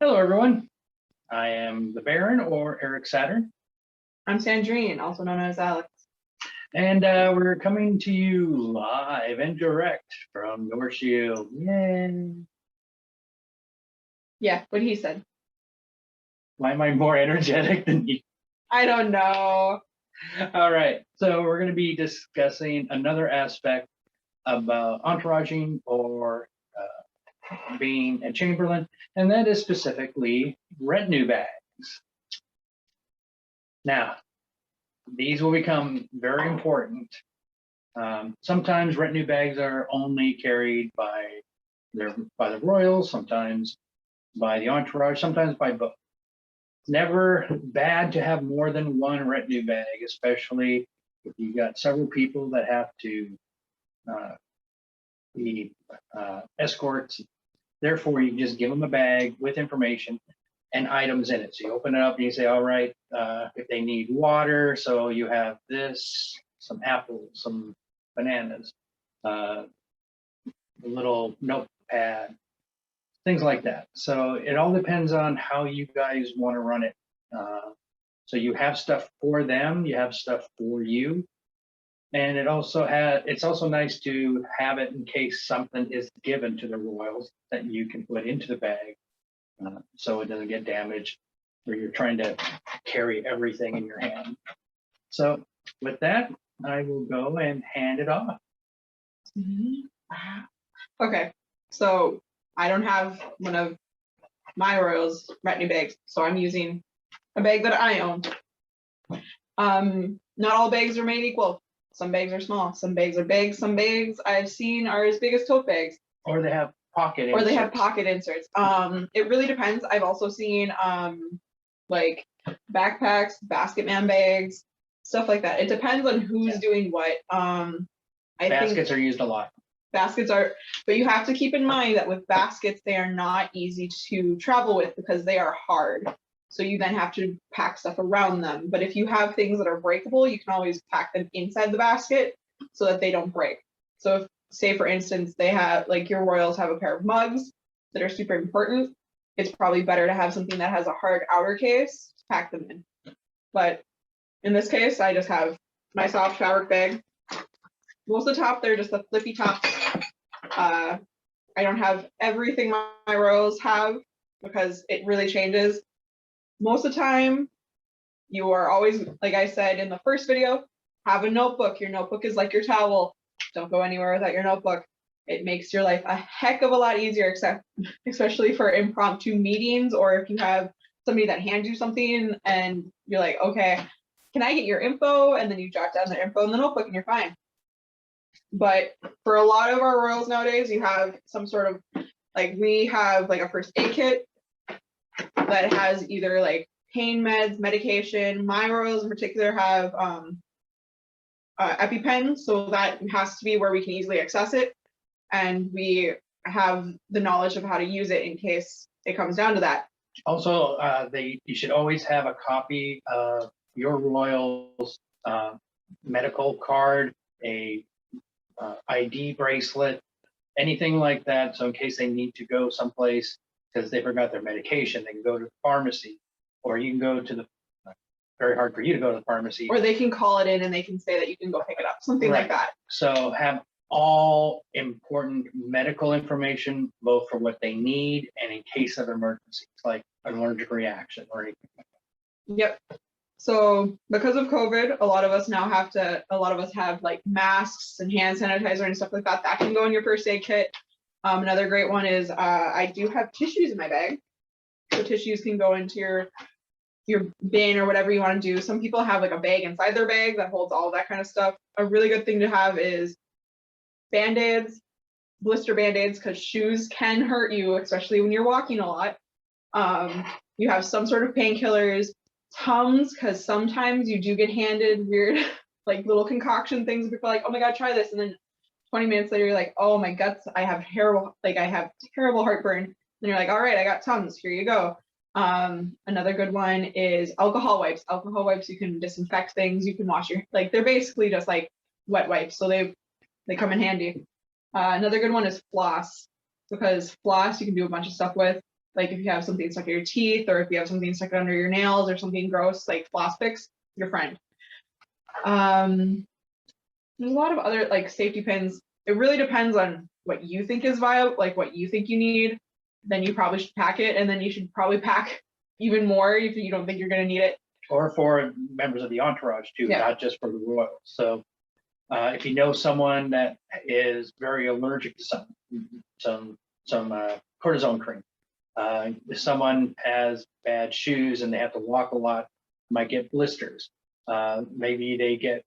Hello, everyone. I am the Baron, or Eric Saturn, I'm Sandrine, also known as Alex. and we're coming to you live and direct from North Shield. Yay! Yeah, what he said. Why am I more energetic than you? I don't know. All right, so we're going to be discussing another aspect about entouraging or being a Chamberlain, and that is specifically retinue bags. Now, these will become very important. Sometimes retinue bags are only carried by the royals, sometimes by the entourage, sometimes by both. It's never bad to have more than one retinue bag, especially if you've got several people that have to be escorts. Therefore, you just give them a bag with information and items in it. So you open it up and you say, all right, if they need water, so you have this, some apples, some bananas, a little notepad, things like that. So it all depends on how you guys want to run it. So you have stuff for them, you have stuff for you. And it's also nice to have it in case something is given to the royals that you can put into the bag so it doesn't get damaged or you're trying to carry everything in your hand. So with that, I will go and hand it off. Okay, so I don't have one of my royals retinue bags, so I'm using a bag that I own. Not all bags are made equal. Some bags are small, some bags are big, some bags I've seen are as big as tote bags. Or they have pocket inserts. Or they have pocket inserts. It really depends. I've also seen like backpacks, basket man bags, stuff like that. It depends on who's doing what. Baskets are used a lot. Baskets are, but you have to keep in mind that with baskets, they are not easy to travel with because they are hard. So you then have to pack stuff around them. But if you have things that are breakable, you can always pack them inside the basket so that they don't break. So if, say for instance, they have, like your royals have a pair of mugs that are super important, it's probably better to have something that has a hard outer case to pack them in. But in this case, I just have my soft fabric bag. Most of the top, they're just the flippy tops. I don't have everything my royals have because it really changes. Most of the time, you are always, like I said in the first video, have a notebook. Your notebook is like your towel. Don't go anywhere without your notebook. It makes your life a heck of a lot easier, especially for impromptu meetings, or if you have somebody that hands you something and you're like, okay, can I get your info? And then you jot down the info in the notebook and you're fine. But for a lot of our royals nowadays, you have some sort of, like we have like a first aid kit that has either like pain meds, medication. My royals in particular have EpiPen, so that has to be where we can easily access it, and we have the knowledge of how to use it in case it comes down to that. Also, you should always have a copy of your royals medical card, a ID bracelet, anything like that. So in case they need to go someplace because they forgot their medication, they can go to the pharmacy, or you can go to the, very hard for you to go to the pharmacy. Or they can call it in and they can say that you can go pick it up, something like that. So have all important medical information, both for what they need and in case of emergencies, like an allergic reaction or anything like that. Yep. So because of COVID, a lot of us have like masks and hand sanitizer and stuff like that. That can go in your first aid kit. Another great one is I do have tissues in my bag. So tissues can go into your bin or whatever you want to do. Some people have like a bag inside their bag that holds all that kind of stuff. A really good thing to have is Band-Aids, blister Band-Aids, because shoes can hurt you, especially when you're walking a lot. You have some sort of painkillers, Tums, because sometimes you do get handed weird like little concoction things. People are like, oh my God, try this. And then 20 minutes later, you're like, oh, my guts, I have terrible heartburn. And you're like, all right, I got Tums, here you go. Another good one is alcohol wipes. Alcohol wipes, you can disinfect things, you can wash your, like they're basically just like wet wipes, so they come in handy. Another good one is floss, because floss you can do a bunch of stuff with. Like if you have something stuck in your teeth, or if you have something stuck under your nails, or something gross like floss picks, your friend. There's a lot of other like safety pins. It really depends on what you think is viable, like what you think you need. Then you probably should pack it, and then you should probably pack even more if you don't think you're going to need it. Or for members of the entourage too, not just for the royals. So if you know someone that is very allergic to some cortisone cream, if someone has bad shoes and they have to walk a lot, might get blisters. Maybe they get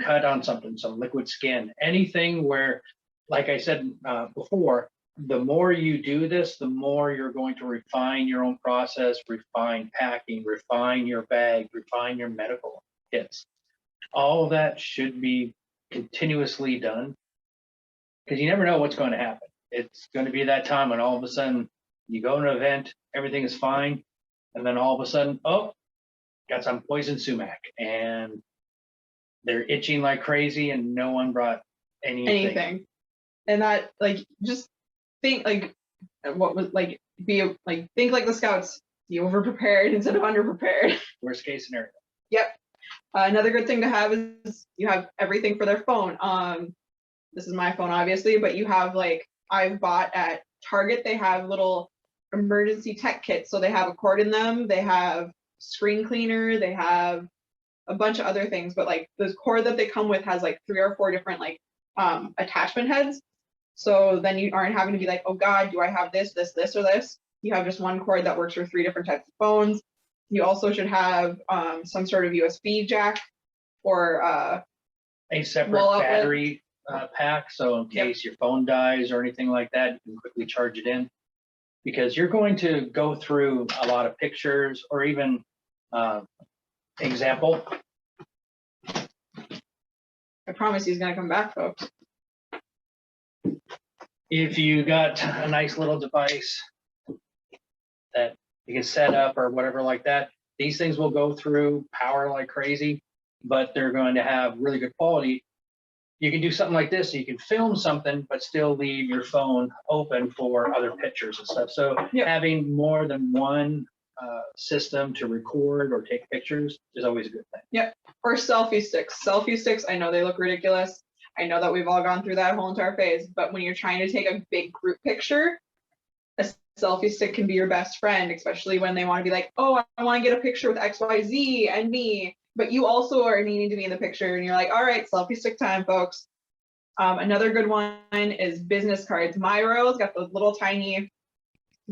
cut on something, some liquid skin, anything where, like I said before, the more you do this, the more you're going to refine your own process, refine packing, refine your bag, refine your medical kits. All of that should be continuously done, because you never know what's going to happen. It's going to be that time when all of a sudden you go to an event, everything is fine, and then all of a sudden, oh, got some poison sumac, and they're itching like crazy, and no one brought anything. And that, like, just think like what was like think like the scouts, be over prepared instead of under prepared. Worst case scenario. Yep. Another good thing to have is you have everything for their phone. This is my phone, obviously, but you have, like, I've bought at Target, they have little emergency tech kits. So they have a cord in them, they have screen cleaner, they have a bunch of other things, but like the cord that they come with has like 3 or 4 different like attachment heads. So then you aren't having to be like, oh God, do I have this, or this? You have just one cord that works for 3 different types of phones. You also should have some sort of USB jack or a separate battery pack. So in case your phone dies or anything like that, you can quickly charge it in, because you're going to go through a lot of pictures, or even example. I promise he's gonna come back, folks. If you got a nice little device that you can set up or whatever like that, these things will go through power like crazy, but they're going to have really good quality. You can do something like this, so you can film something, but still leave your phone open for other pictures and stuff. So having more than one system to record or take pictures is always a good thing. Yep. Or selfie sticks. Selfie sticks, I know they look ridiculous. I know that we've all gone through that whole entire phase, but when you're trying to take a big group picture, a selfie stick can be your best friend, especially when they want to be like, oh, I want to get a picture with XYZ and me, but you also are needing to be in the picture, and you're like, all right, selfie stick time, folks. Another good one is business cards. My Royals got those little tiny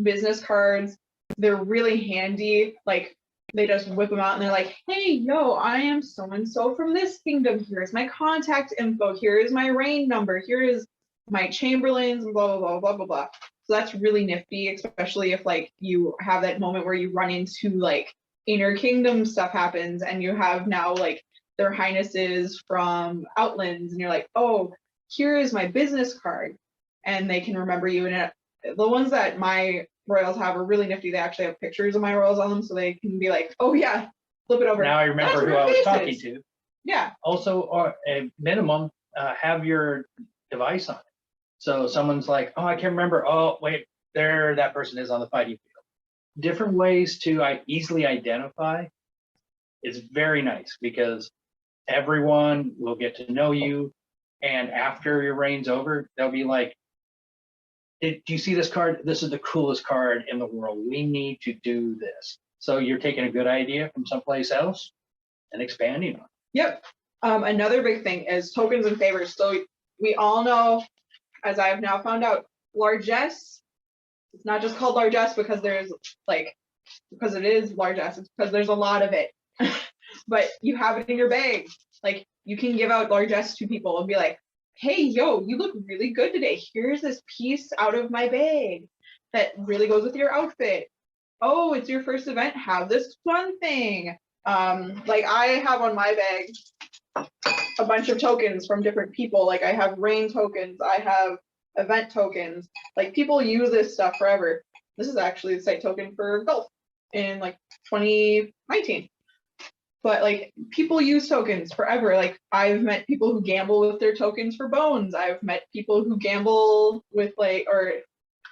business cards. They're really handy. Like, they just whip them out and they're like, hey, yo, I am so-and-so from this kingdom. Here's my contact info. Here is my reign number. Here is my chamberlains, and blah, blah, blah, blah, blah, blah. So that's really nifty, especially if like you have that moment where you run into like inner kingdom stuff happens, and you have now like their highnesses from Outlands, and you're like, oh, here is my business card. And they can remember you. And the ones that my Royals have are really nifty. They actually have pictures of my Royals on them, so they can be like, oh yeah, flip it over. Now I remember who I was talking to. Yeah. Also, a minimum, have your device on it. So someone's like, oh, I can't remember. Oh, wait, there that person is on the fighting field. Different ways to easily identify is very nice, because everyone will get to know you. And after your reign's over, they'll be like, do you see this card? This is the coolest card in the world. We need to do this. So you're taking a good idea from someplace else and expanding on it. Yep. Another big thing is tokens and favors. So we all know, as I have now found out, largesse, it's not just called largesse because there's like, because it is largesse, it's because there's a lot of it. But you have it in your bag. Like, you can give out largesse to people and be like, hey, yo, you look really good today. Here's this piece out of my bag that really goes with your outfit. Oh, it's your first event. Have this fun thing. Like, I have on my bag a bunch of tokens from different people. Like, I have rain tokens. I have event tokens. Like, people use this stuff forever. This is actually the site token for golf in like 2019. But like, people use tokens forever. Like, I've met people who gamble with their tokens for bones. I've met people who gamble with like, or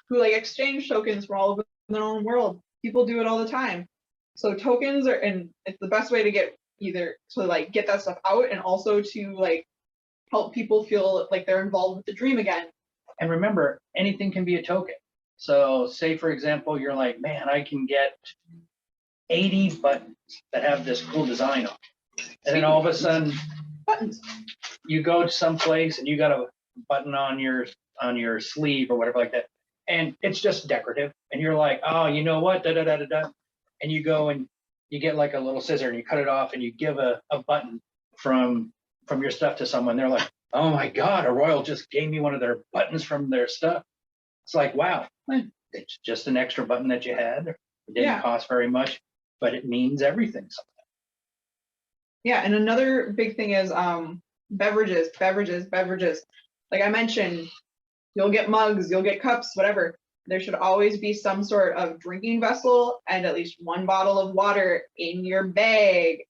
who like exchange tokens from all over their own world. People do it all the time. So tokens are, and it's the best way to get either to like get that stuff out and also to like help people feel like they're involved with the dream again. And remember, anything can be a token. So say, for example, you're like, man, I can get 80 buttons that have this cool design on. And then all of a sudden, Buttons. you go to some place and you got a button on your sleeve or whatever like that. And it's just decorative. And you're like, oh, you know what? Da, da, da, da, da. And you go and you get like a little scissor and you cut it off and you give a button from your stuff to someone. They're like, oh my God, a royal just gave me one of their buttons from their stuff. It's like, wow, it's just an extra button that you had. It didn't cost very much, but it means everything. Yeah, and another big thing is beverages. Like I mentioned, you'll get mugs, you'll get cups, whatever. There should always be some sort of drinking vessel and at least one bottle of water in your bag.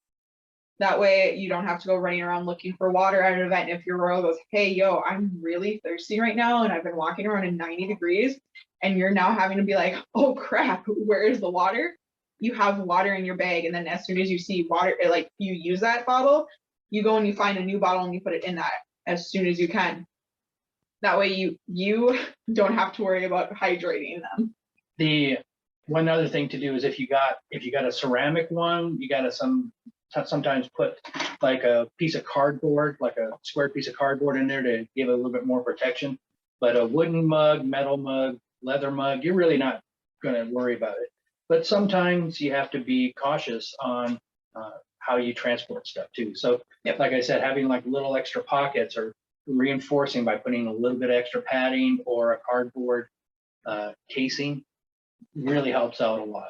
That way you don't have to go running around looking for water at an event. If your royal goes, hey, yo, I'm really thirsty right now and I've been walking around in 90 degrees and you're now having to be like, oh crap, where is the water? You have water in your bag. And then as soon as you see water, like you use that bottle, you go and you find a new bottle and you put it in that as soon as you can. That way you don't have to worry about hydrating them. The one other thing to do is if you got a ceramic one, you got to sometimes put like a piece of cardboard, like a square piece of cardboard in there to give it a little bit more protection. But a wooden mug, metal mug, leather mug, you're really not going to worry about it. But sometimes you have to be cautious on how you transport stuff too. So like I said, having like little extra pockets or reinforcing by putting a little bit of extra padding or a cardboard casing really helps out a lot.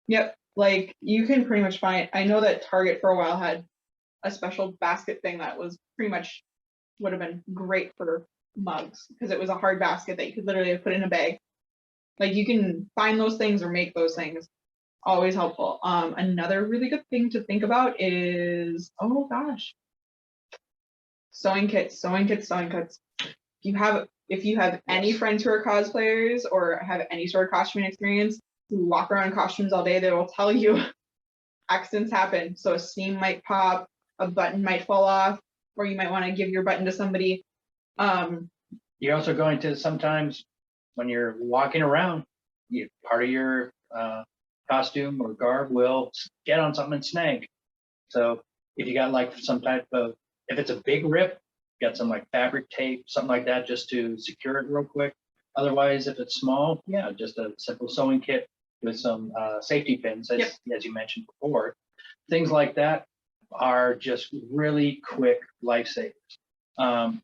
Yep. Like you can pretty much find, I know that Target for a while had a special basket thing that was pretty much would have been great for mugs because it was a hard basket that you could literally put in a bag. Like you can find those things or make those things. Always helpful. Another really good thing to think about is, oh gosh, sewing kits. If you have any friends who are cosplayers or have any sort of costuming experience, who walk around in costumes all day, they will tell you accidents happen. So a seam might pop, a button might fall off, or you might want to give your button to somebody. You're also going to sometimes when you're walking around, part of your costume or garb will get on something and snag. So if you got like some type of, if it's a big rip, got some like fabric tape, something like that, just to secure it real quick. Otherwise, if it's small, just a simple sewing kit with some safety pins, as you mentioned before. Things like that are just really quick lifesavers.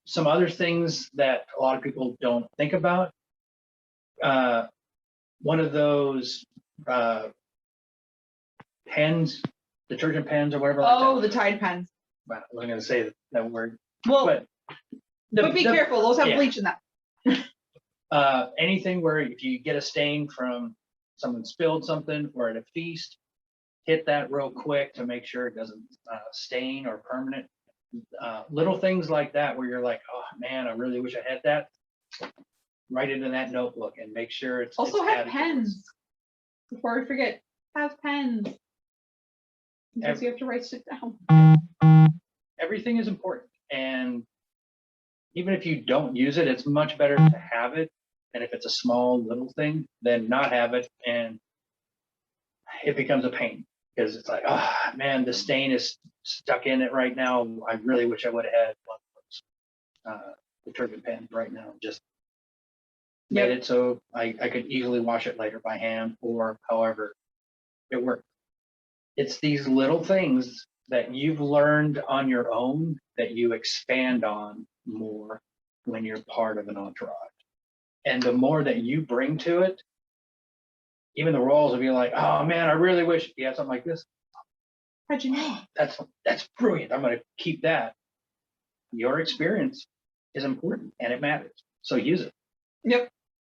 Some other things that a lot of people don't think about, one of those pens, detergent pens or whatever. Oh, like the Tide pens. Well, I wasn't going to say that word. Well, but be careful. Those have bleach in them. Anything where if you get a stain from someone spilled something or at a feast, hit that real quick to make sure it doesn't stain or permanent. Little things like that where you're like, oh man, I really wish I had that. Write it in that notebook and make sure it's also have pens. Before we forget, have pens. Because you have to write shit down. Everything is important, and even if you don't use it, it's much better to have it. And if it's a small little thing, then not have it, and it becomes a pain because it's like, oh man, the stain is stuck in it right now. I really wish I would have had one of those detergent pens right now. Just made it so I could easily wash it later by hand or however it worked. It's these little things that you've learned on your own that you expand on more when you're part of an entourage. And the more that you bring to it, even the royals will be like, oh man, I really wish you had something like this. How'd you know? That's brilliant. I'm going to keep that. Your experience is important and it matters. So use it. Yep.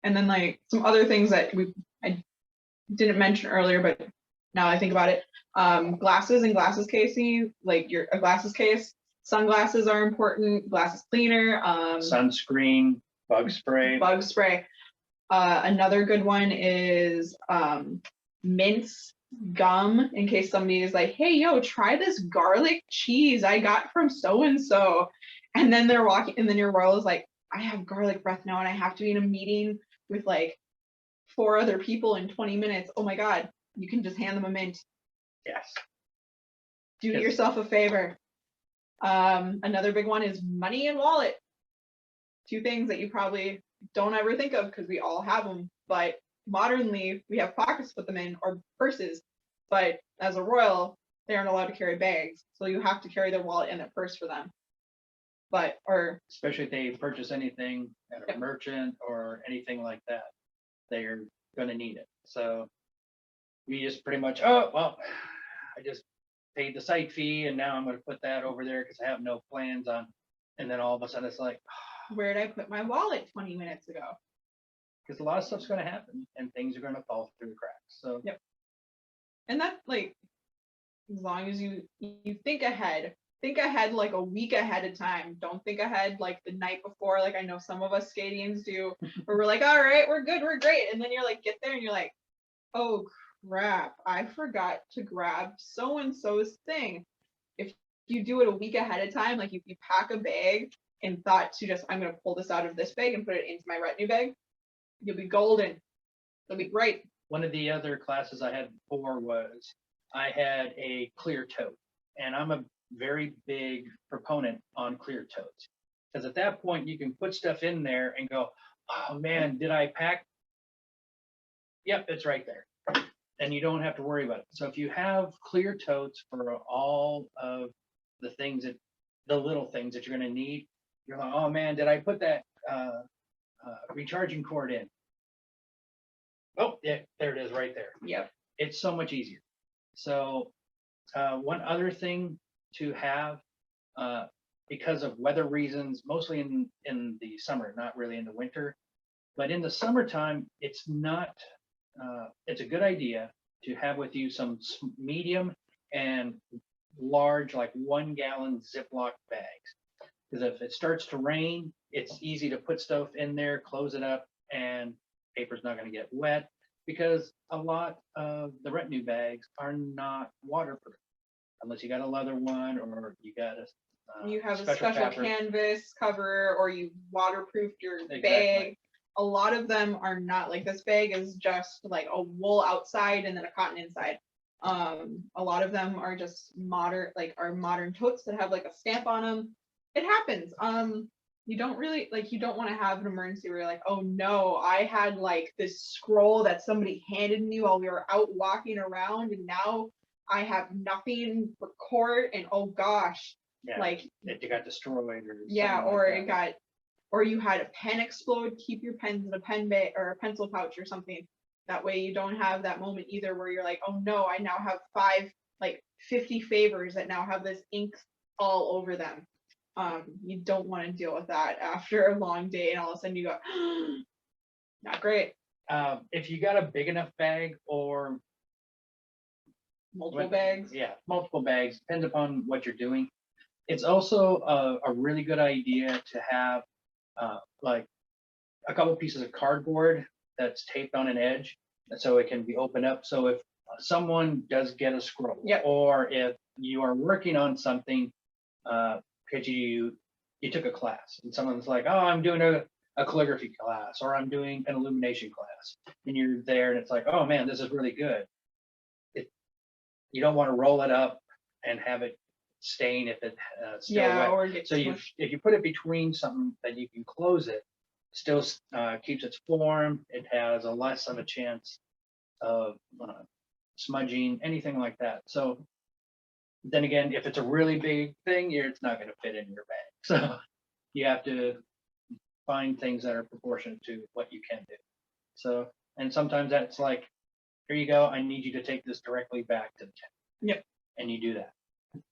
And then like some other things that I didn't mention earlier, but now I think about it. Glasses and glasses casing, like a glasses case. Sunglasses are important. Glasses cleaner. Sunscreen, bug spray. Another good one is mince gum, in case somebody is like, hey, yo, try this garlic cheese I got from so and so. And then they're walking, and then your royal is like, I have garlic breath now and I have to be in a meeting with like 4 other people in 20 minutes. Oh my God, you can just hand them a mint. Yes. Do yourself a favor. Another big one is money and wallet. 2 things that you probably don't ever think of because we all have them, but modernly we have pockets to put them in or purses, but as a royal, they aren't allowed to carry bags. So you have to carry their wallet and their purse for them. But, or especially if they purchase anything at a Yep. merchant or anything like that, they're gonna need it. So we just pretty much, oh, well, I just paid the site fee and now I'm gonna put that over there because I have no plans on, and then all of a sudden it's like, where did I put my wallet 20 minutes ago? because a lot of stuff's gonna happen and things are gonna fall through the cracks. So Yep. And that's like, as long as you think ahead like a week ahead of time. Don't think ahead like the night before, like I know some of us Scadians do, where we're like, all right, we're good, we're great. And then you're like, get there and you're like, oh crap, I forgot to grab so-and-so's thing. If you do it a week ahead of time, like if you pack a bag and thought to just, I'm gonna pull this out of this bag and put it into my retinue bag, you'll be golden. It'll be great. one of the other classes I had before was I had a clear tote, and I'm a very big proponent on clear totes because at that point you can put stuff in there and go, oh man, did I pack? Yep, it's right there. And you don't have to worry about it. So if you have clear totes for all of the things that, the little things that you're going to need, you're like, oh man, did I put that recharging cord in? Oh, yeah, there it is right there. Yep. It's so much easier. So one other thing to have, because of weather reasons, mostly in the summer, not really in the winter, but in the summertime, it's not, it's a good idea to have with you some medium and large, like 1 gallon Ziploc bags. Because if it starts to rain, it's easy to put stuff in there, close it up, and paper's not going to get wet, because a lot of the retinue bags are not waterproof unless you got a leather one or you got a you have a special fabric. canvas cover or you waterproofed your Exactly. bag. A lot of them are not. Like this bag is just like a wool outside and then a cotton inside. A lot of them are just modern, like our modern totes that have like a stamp on them. It happens. You don't really like, you don't want to have an emergency where you're like, oh no, I had like this scroll that somebody handed me while we were out walking around and now I have nothing for court and oh gosh. Yeah, like it got destroyed or yeah, something or like it got, or you had a pen explode. Keep your pens in a pen bag or a pencil pouch or something. That way you don't have that moment either where you're like, oh no, I now have 50 favors that now have this ink all over them. You don't want to deal with that after a long day and all of a sudden you go, not great. if you got a big enough bag or Multiple bags. Yeah, multiple bags, depends upon what you're doing. It's also a really good idea to have like a couple pieces of cardboard that's taped on an edge, so it can be opened up. So if someone does get a scroll, Yep. or if you are working on something, because you took a class and someone's like, oh, I'm doing a calligraphy class or I'm doing an illumination class, and you're there and it's like, oh man, this is really good. You don't want to roll it up and have it stain if it still wet. Or get So if you put it between something that you can close it, still keeps its form. It has a less of a chance of smudging, anything like that. So then again, if it's a really big thing, it's not going to fit in your bag. So you have to find things that are proportionate to what you can do. So, and sometimes that's like, here you go, I need you to take this directly back to the tent. Yep. And you do that.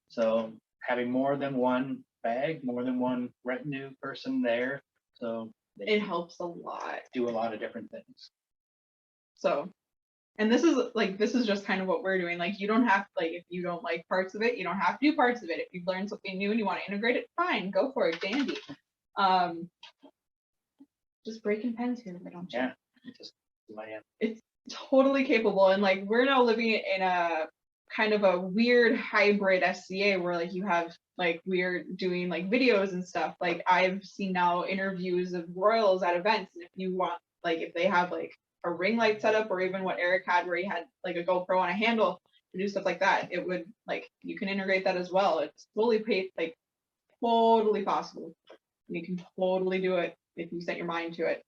So having more than one bag, more than one retinue person there, so it helps a lot. Do a lot of different things. So, and this is just kind of what we're doing. Like, you don't have, like, if you don't like parts of it, you don't have to do parts of it. If you've learned something new and you want to integrate it, fine, go for it, dandy. Just breaking pens here, but don't you? Yeah. Just land. Totally capable. And like we're now living in a kind of a weird hybrid SCA where like you have like we're doing like videos and stuff. Like I've seen now interviews of royals at events, and if you want, like if they have like a ring light setup, or even what Eric had where he had like a GoPro on a handle to do stuff like that, it would like you can integrate that as well. It's like totally possible. You can totally do it if you set your mind to it.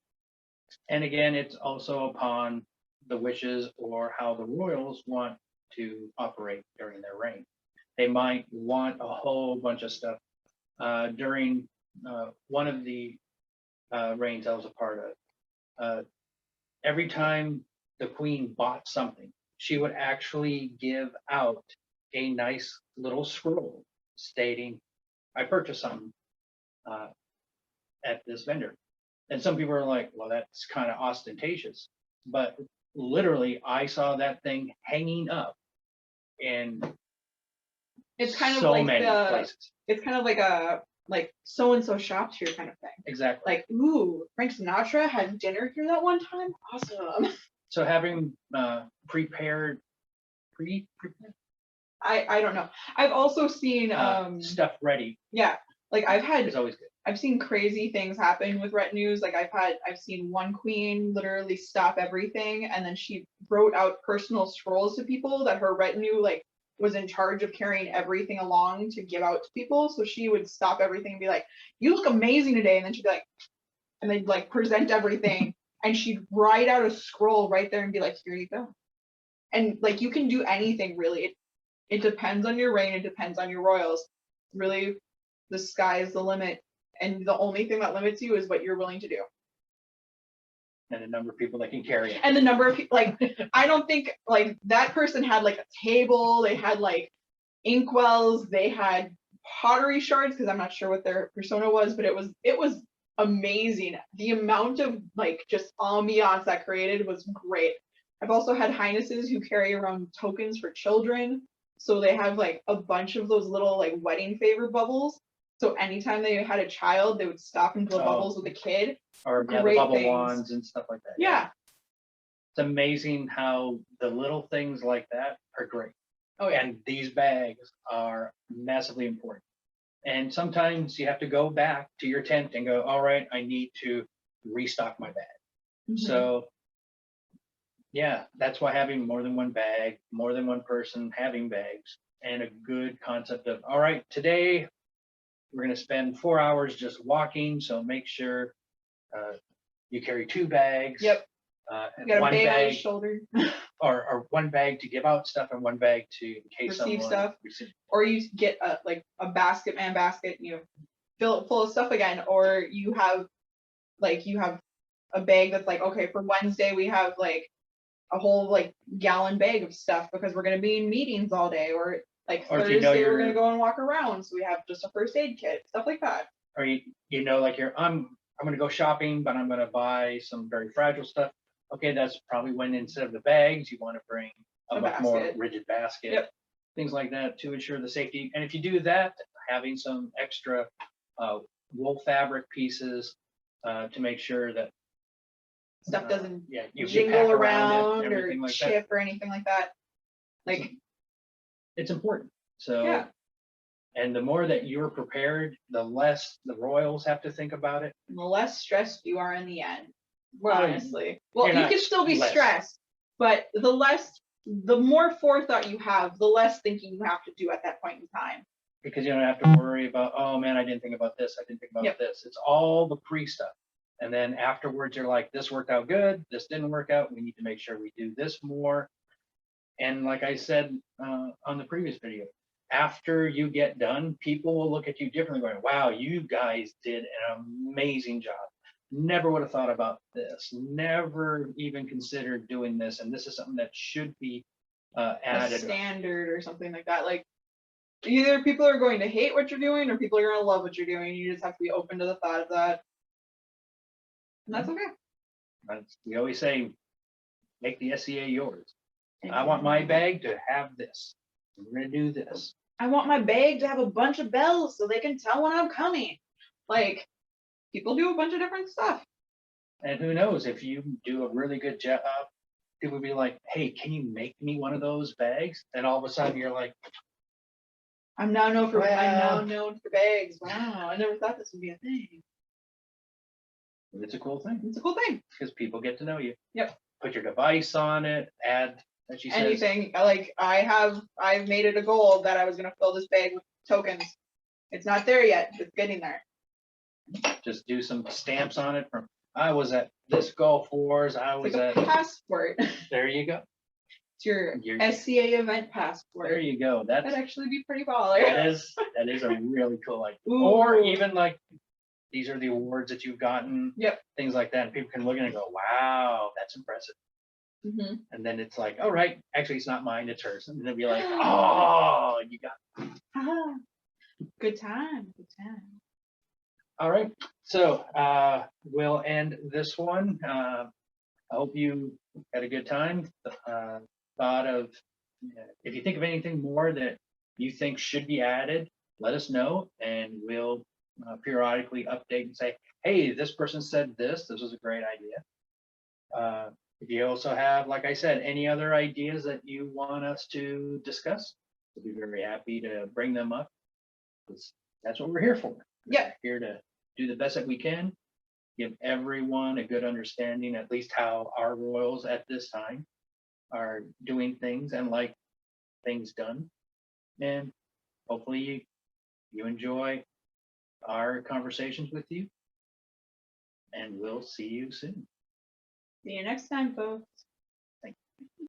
And again, it's also upon the wishes or how the royals want to operate during their reign. They might want a whole bunch of stuff. During one of the reigns I was a part of, every time the queen bought something, she would actually give out a nice little scroll stating, I purchased something at this vendor. And some people are like, well, that's kind of ostentatious. But literally, I saw that thing hanging up in It's kind of so like many places. it's kind of like a like so and so shops here kind of thing. Exactly. Like, ooh, Frank Sinatra had dinner here that one time. Awesome. So having prepared, I don't know. I've also seen stuff ready yeah, like is always good. I've seen crazy things happen with retinues. Like I've seen one queen literally stop everything, and then she wrote out personal scrolls to people that her retinue like was in charge of carrying everything along to give out to people. So she would stop everything and be like, "You look amazing today," and then she'd be like, and they'd like present everything, and she'd write out a scroll right there and be like, "Here you go." And like you can do anything really. It depends on your reign. It depends on your royals. Really, the sky's the limit. And the only thing that limits you is what you're willing to do. And the number of people that can carry it. And the number of people, like, I don't think like that person had like a table, they had like inkwells, they had pottery shards, because I'm not sure what their persona was, but it was amazing. The amount of like just ambiance that created was great. I've also had highnesses who carry around tokens for children. So they have like a bunch of those little like wedding favor bubbles. So anytime they had a child, they would stop and blow bubbles with a kid. Or yeah, the bubble wands and stuff like that. Yeah. It's amazing how the little things like that are great. Oh yeah. And these bags are massively important. And sometimes you have to go back to your tent and go, all right, I need to restock my bag. Mhm. So yeah, that's why having more than one bag, more than one person having bags, and a good concept of, all right, today we're going to spend 4 hours just walking. So make sure you carry 2 bags. Yep. And You got a one bag on your bag, shoulder. or one bag to give out stuff and one bag to in case Receive someone stuff. Or you get a basket, you know, fill it full of stuff again. Or you have a bag that's like, okay, for Wednesday we have like a whole like gallon bag of stuff because we're gonna be in meetings all day. Or like Or if Thursday you know we're gonna go and walk around, so we have just a first aid kit, stuff like that. Or you know, like I'm going to go shopping, but I'm going to buy some very fragile stuff. Okay, that's probably when instead of the bags, you want to bring a much more basket. rigid basket. Yep. Things like that to ensure the safety. And if you do that, having some extra wool fabric pieces to make sure that Stuff doesn't you jingle pack around it, or like chip or anything like that. Like it's important. So yeah. And the more that you're prepared, the less the royals have to think about it. The less stressed you are in the end, Well, honestly. Well, you not can still be less. stressed, but the more forethought you have, the less thinking you have to do at that point in time. Because you don't have to worry about, oh man, I didn't think about this. I didn't think about this. It's all the pre stuff. And then afterwards, you're like, this worked out good. This didn't work out. We need to make sure we do this more. And like I said on the previous video, after you get done, people will look at you differently going, wow, you guys did an amazing job. Never would have thought about this. Never even considered doing this. And this is something that should be added. A standard or something like that. Like either people are going to hate what you're doing or people are going to love what you're doing. You just have to be open to the thought of that. And that's okay. We always say, make the SCA yours. I want my bag to have this. We're going to do this. I want my bag to have a bunch of bells so they can tell when I'm coming. Like, people do a bunch of different stuff. And who knows, if you do a really good job, people would be like, hey, can you make me one of those bags? And all of a sudden you're like, I'm now known for Well- bags. Wow, I never thought this would be a thing. it's a cool thing It's a cool thing. because people get to know you. Yep. Put your device on it, add, as she says, Anything like I've made it a goal that I was gonna fill this bag with tokens. It's not there yet. It's getting there. just do some stamps on it from, I was at this Gulf Wars, I It's was like a at, passport. It's there you go. your You're- SCA event There passport. you go. That'd actually be pretty baller. That is a really cool idea. Ooh. Or even like, these are the awards that you've gotten. Yep. Things like that. And people can look at it and go, wow, that's impressive. Mhm. And then it's like, all right, actually it's not mine, it's hers. And they'll be like, oh, you got, Ah, good time. Good time. all right. So we'll end this one. I hope you had a good time. Thought of, if you think of anything more that you think should be added, let us know and we'll periodically update and say, hey, this person said this was a great idea. If you also have, like I said, any other ideas that you want us to discuss, we'll be very happy to bring them up. 'Cause that's what we're here for. Yeah. We're here to do the best that we can, give everyone a good understanding, at least how our royals at this time are doing things and like things done. And hopefully you enjoy our conversations with you. And we'll see you soon. See you next time, folks.